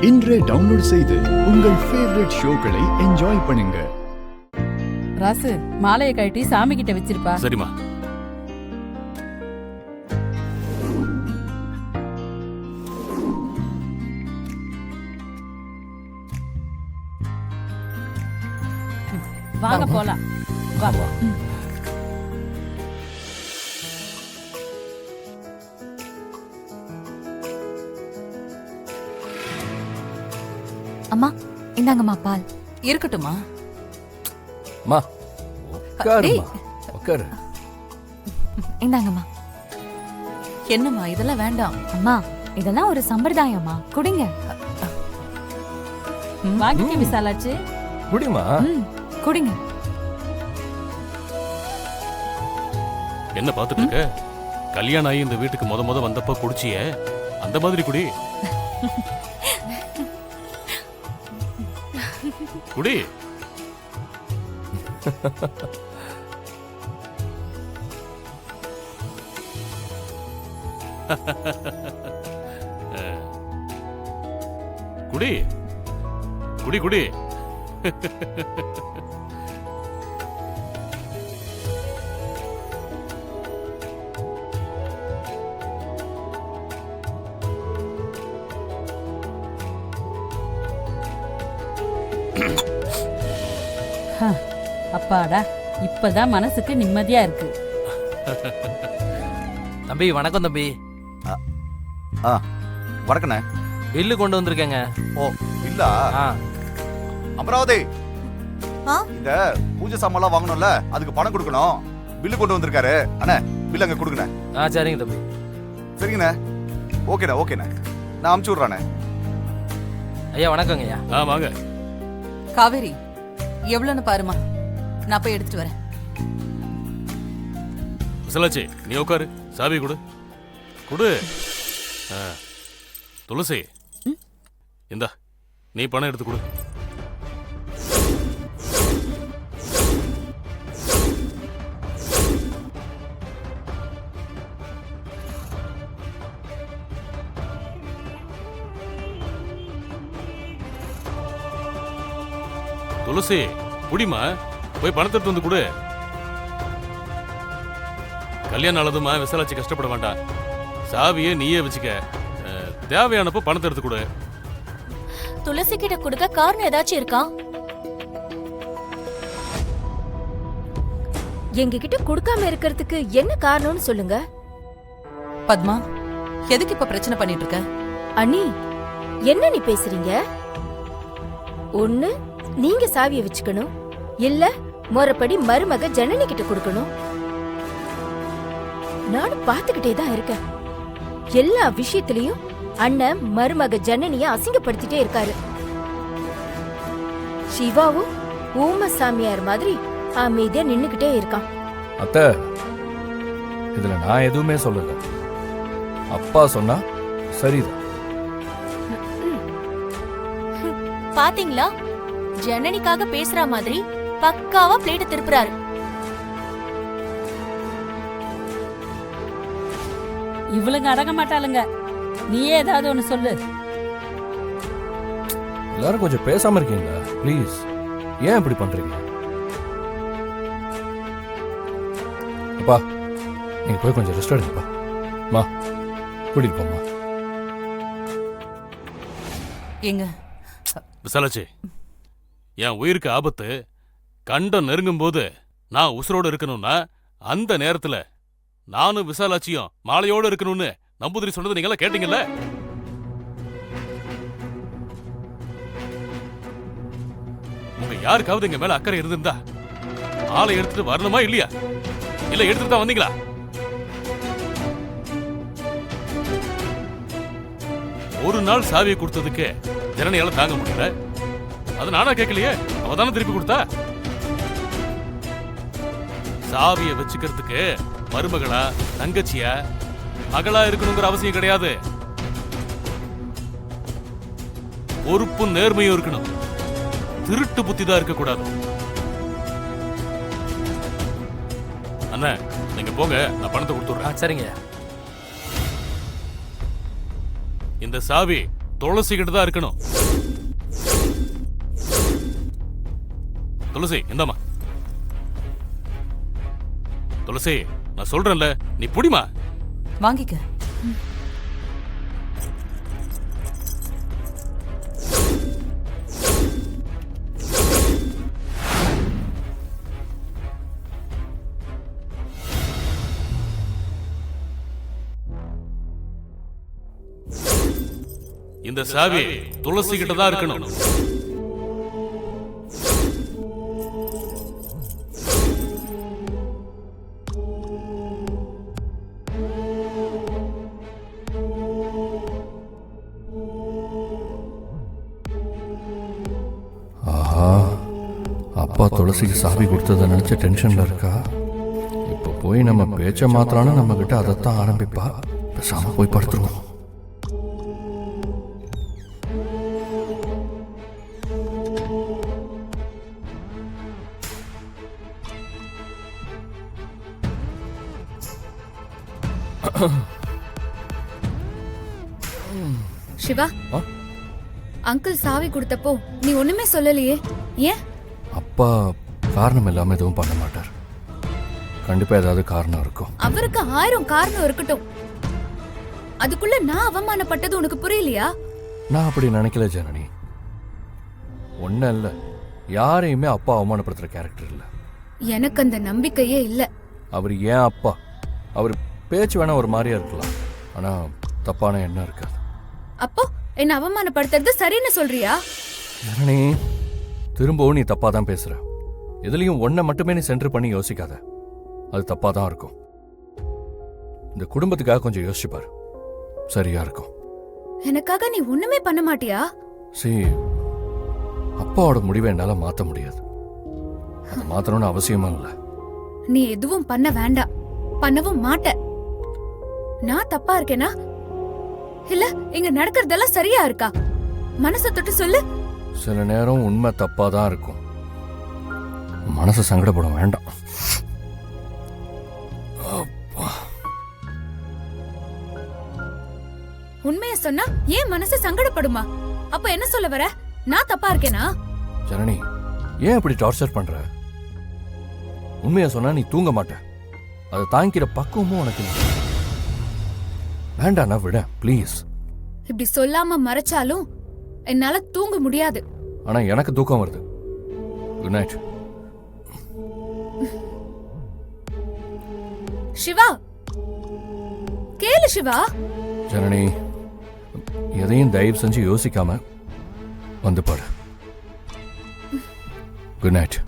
இன்றே டவுன்லோட் செய்து உங்கள் ஃபேவரட் ஷோக்களை என்ஜாய் பண்ணுங்க. ராசு, மாலையை கழட்டி சாமி கிட்ட வச்சிருப்பா. சரிம்மா. வாங்க போலாம். வா. அம்மா, இந்தாங்கம்மா பால். இருக்கட்டுமா? அம்மா, உட்காருமா, உட்காரு. இந்தாங்கம்மா. என்னம்மா இதெல்லாம் வேண்டாம். அம்மா, இதெல்லாம் ஒரு சம்பிரதாயம்மா, குடிங்க. வாங்கிக்க விசாலாச்சு. குடிமா. குடிங்க. என்ன பாத்துட்டு இருக்க? கல்யாணம் ஆகி இந்த வீட்டுக்கு முத வந்தப்ப குடிச்சியே, அந்த மாதிரி குடி. குடி. குடி குடி குடி. அப்பாடா, இப்பதான் மனசுக்கு நிம்மதியா இருக்கு. தம்பி வணக்கம் தம்பி. வணக்கண்ணே. பில்லு கொண்டு வந்திருக்கேங்க. ஓ இல்ல அமராவதி, இந்த பூஜை சாமான்லாம் வாங்கணும்ல, அதுக்கு பணம் கொடுக்கணும். பில்லு கொண்டு வந்திருக்காரு அண்ணே. பில்லு அங்க கொடுங்கண்ணே. சரிங்க தம்பி. சரிங்கண்ணே. ஓகேண்ணே ஓகேண்ணே, நான் அமுச்சு விட்றேண்ணே. ஐயா வணக்கங்க ஐயா. வாங்க. காவேரி, எவ்வளவுன்னு பாருமா, நான் போய் எடுத்துட்டு வரேன். விசாலாச்சி, நீ உட்காரு. சாவி கொடு. கொடு. துளசி, இந்தா நீ பணம் எடுத்து கொடு. துளசி, குடிமா. போய் பணத்தை எடுத்து வந்து கொடு. கல்யாணம் ஆனதுமா விசாலாச்சி கஷ்டப்பட வேண்டாம். சாவியை நீயே வச்சுக்க. தேவையானப்போ பணத்தை எடுத்து கொடு. துளசி கிட்ட கொடுக்க காரணம் ஏதாச்சும் இருக்கா? எங்க கிட்ட கொடுக்காம இருக்கிறதுக்கு என்ன காரணம்னு சொல்லுங்க. பத்மா, எதுக்கு இப்ப பிரச்சனை பண்ணிட்டு இருக்க? அண்ணி, என்ன நீ பேசுறீங்க? ஒண்ணு நீங்க சாவியை வச்சுக்கணும், இல்ல முறைப்படி மருமக ஜனனி கிட்ட கொடுக்கணும். நானும் பாத்துக்கிட்டே தான் இருக்கேன். எல்லா விஷயத்திலையும் அண்ணன் மருமக ஜனனிய அசிங்கப்படுத்திட்டே இருக்காரு. சிவாவும் ஊம சாமியார் மாதிரி அமைதியா நின்னுகிட்டே இருக்கான். அத்தை, இதுல நான் எதுவுமே சொல்லல. அப்பா சொன்னா சரிதான். பாத்தீங்களா, ஜனனிக்காக பேசுற மாதிரி பக்காவா பிளேட் திருப்புறாரு. இவளுங்க அடங்க மாட்டாளுங்க. நீயே ஏதாவது ஒண்ணு சொல்லு. எல்லாரும் கொஞ்சம் பேசாம இருக்கீங்களா ப்ளீஸ்? ஏன் இப்படி பண்றீங்க? அப்பா, நீங்க போய் கொஞ்சம் ரெஸ்ட் எடுங்கப்பா. மா, கூட்டிட்டு போமா. எங்க விசாலாச்சி, என் உயிருக்கு ஆபத்து. கண்டம் நெருங்கும் போது நான் உசுரோடு இருக்கணும்னா அந்த நேரத்துல நானும் விசாலாச்சியும் மாலையோடு இருக்கணும்னு நம்பூதிரி சொன்னது நீங்க எல்லாம் கேட்டீங்கல்ல? உங்க யாருக்காவது எங்க மேல அக்கறை இருந்திருந்தா ஆளை எடுத்துட்டு வரணுமா இல்லையா? இல்ல எடுத்துட்டு தான் வந்தீங்களா? ஒரு நாள் சாவியை கொடுத்ததுக்கு ஜனனியால தாங்க முடியல. அது நானா கேட்கலையே, அவதானே திருப்பி கொடுத்தா. சாவியை வச்சுக்கிறதுக்கு மருமகளா தங்கச்சியா மகளா இருக்கணுங்கிற அவசியம் கிடையாது. பொறுப்பும் நேர்மையும் இருக்கணும். திருட்டு புத்தி தான் இருக்க கூடாது. அண்ணா, நீங்க போங்க, நான் பணத்தை கொடுத்துடுறேன். சரிங்க. இந்த சாவி துளசி கிட்ட தான் இருக்கணும். துளசி இந்தாம்மா. துளசி நான் சொல்றேன்ல, நீ புடிமா. வாங்கிக்க. இந்த சாவி துளசி கிட்ட தான் இருக்கணும். ஆஹா, அப்பா துளசிக்கு சாவி கொடுத்ததை நினைச்ச டென்ஷன்ல இருக்கா. இப்போ போய் நம்ம பேச்ச மாத்திரான நம்ம கிட்ட அதைத்தான் ஆரம்பிப்பா. பேசாம போய் படுத்துருவோம். சிவா, ஆ? அங்கிள் சாவி கொடுத்தப்போ நீ ஒண்ணுமே சொல்லலையே, ஏன்? அப்பா காரணம் இல்லாம எதுவும் பண்ண மாட்டார். கண்டிப்பா ஏதாவது காரணம் இருக்கும். அவருக்கு 1000 காரணம் இருக்கட்டும், அதுக்குள்ள நான் அவமானப்பட்டது உனக்கு புரியலையா? நான் அப்படி நினைக்கல ஜனனி. ஒன்னும் இல்ல, யாரையுமே அப்பா அவமானப்படுத்துற கேரக்டர் இல்ல. எனக்கு அந்த நம்பிக்கையே இல்ல. அவர் ஏன் அப்பா, அவர் பேச்சு வேணா ஒரு மாதிரியா இருக்கலாம், ஆனா தப்பான எண்ணம் இருக்காது. அப்போ என்ன அவமானப்படுத்துறது சரின்னு சொல்றியா? ஜனனி, திரும்பவும் நீ தப்பா தான் பேசுற. எதுலயும் ஒன்ன மட்டுமே நீ சென்டர் பண்ணி யோசிக்காத, அது தப்பா தான் இருக்கும். இந்த குடும்பத்துக்காக கொஞ்சம் யோசிச்சு பாரு, சரியா இருக்கும். எனக்காக நீ ஒண்ணுமே பண்ண மாட்டியா? அப்பாவோட முடிவை என்னால மாத்த முடியாது. அதை மாத்தணும்னு அவசியமா இல்ல. நீ எதுவும் பண்ண வேண்டாம், பண்ணவும் மாட்ட. நான் தப்பா இருக்கேனா இல்ல இங்க நடக்கிறதெல்லாம் சரியா இருக்கா? மனசை தொட்டு சொல்லு. சில நேரம் உண்மை தப்பா தான் இருக்கும். மனசு சங்கடப்பட வேண்டாம். உண்மைய சொன்னா ஏன் மனசு சங்கடப்படுமா? அப்ப என்ன சொல்ல வர? நான் தப்பா இருக்கேனா? ஜனனி, ஏன் இப்படி டார்ச்சர் பண்ற? உண்மைய சொன்னா நீ தூங்க மாட்ட. அதை தாங்கிக்கிற பக்குவமும் உனக்கு இல்லை. வேண்டாண்ணா, விட ப்ளீஸ். இப்படி சொல்லாம மறைச்சாலும் என்னால தூங்க முடியாது. ஆனா எனக்கு தூக்கம் வருது. Good night. சிவா, கேளு சிவா. ஜனனி, எதையும் தயவு செஞ்சு யோசிக்காம வந்து பாடு. Good night.